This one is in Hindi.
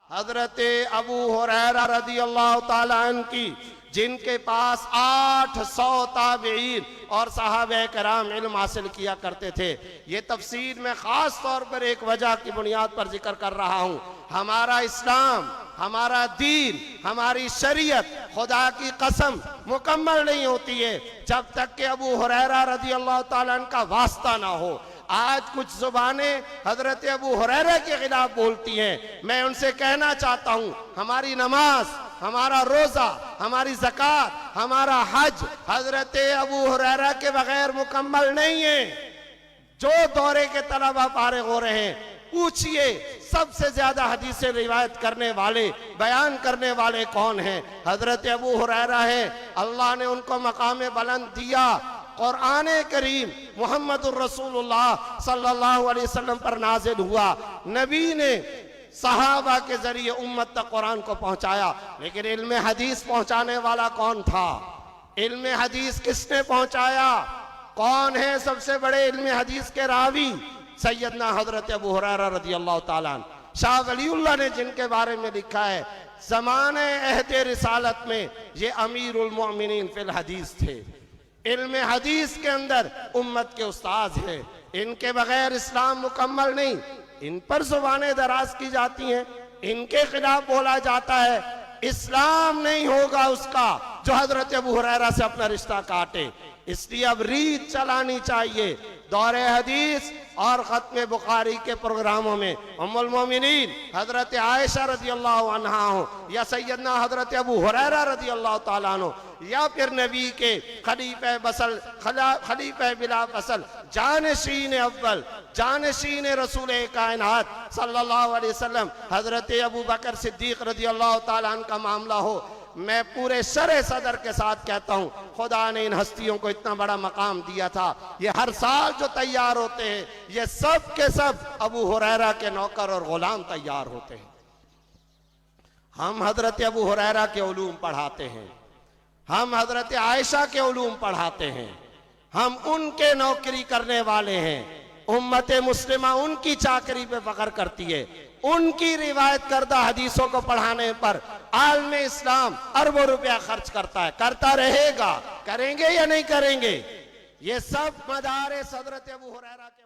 हजरत अबू हुरैरा रदियल्लाहु ताला अन्हु की, जिनके पास 800 ताबईन और सहाबे कराम इल्म हासिल किया करते थे। ये तफसीर में खास तौर पर एक वजह की बुनियाद पर जिक्र कर रहा हूँ। हमारा इस्लाम, हमारा दीन, हमारी शरीयत खुदा की कसम मुकम्मल नहीं होती है जब तक कि अबू हुरैरा रदियल्लाहु ताला अन्हु का वास्ता ना हो। आज कुछ जुबानें हजरत अबू हुरैरा के खिलाफ बोलती हैं। मैं उनसे कहना चाहता हूँ, हमारी नमाज, हमारा रोजा, हमारी ज़कात, हमारा हज हजरत अबू हुरैरा के बगैर मुकम्मल नहीं है। जो दौरे के तलबा फारिग हो रहे हैं, पूछिए सबसे ज्यादा हदीसें रिवायत करने वाले, बयान करने वाले कौन हैं? हजरत अबू हुरैरा है। अल्लाह ने उनको मकाम बुलंद दिया। कुरान करीम मुहम्मदुर रसूलुल्लाह सल्लल्लाहु अलैहि वसल्लम पर नाजिल हुआ। नबी ने सहाबा के जरिए उम्मत तक कुरान को पहुंचाया। लेकिन इल्म हदीस पहुंचाने वाला कौन था? इल्म हदीस किसने पहुंचाया? कौन है सबसे बड़े इल्म हदीस के रावी? सैयदना हजरत अबू हुरैरा रदियल्लाहु ताला अन्हु। शाह वलीउल्लाह ने जिनके बारे में लिखा है, ज़माने अहद रिसालत में ये अमीरुल मोमिनीन फिल हदीस थे। इल्म हदीस के अंदर उम्मत के उस्ताद हैं। इनके बगैर इस्लाम मुकम्मल नहीं। इन पर जुबानें दराज की जाती हैं, इनके खिलाफ बोला जाता है। इस्लाम नहीं होगा उसका जो हजरत अबू हुरैरा से अपना रिश्ता काटे। इसलिए अब रीत चलानी चाहिए। दौरे हदीस और खत्म बुखारी के प्रोग्रामों में उम्मुल मोमिनीन हजरत आयशा रदियल्लाहु अन्हा हो, या सैयदना हजरत अबू हुरैरा रदियल्लाहु ताला अन्हु, या फिर नबी के खलीफे बिला फसल जानशीन अव्वल, जानशीन रसूल कायनात सल्लल्लाहु अलैहि वसल्लम हजरत अबू बकर सिद्दीक रदियल्लाहु ताला अन्हु का मामला हो, मैं पूरे शरे सदर के साथ कहता हूँ, खुदा ने इन हस्तियों को इतना बड़ा मकाम दिया था। ये हर साल जो तैयार होते हैं, ये सब के सब अबू हुरैरा के नौकर और गुलाम तैयार होते हैं। हम हजरत अबू हुरैरा के उलूम पढ़ाते हैं, हम हजरत आयशा के उलूम पढ़ाते हैं, हम उनके नौकरी करने वाले हैं। उम्मत मुस्लिमा उनकी चाकरी पे फख्र करती है। उनकी रिवायत करदा हदीसों को पढ़ाने पर आलमे इस्लाम अरबों रुपया खर्च करता है, करता रहेगा। करेंगे या नहीं करेंगे? ये सब मदारे हजरत अबू हुरैरा के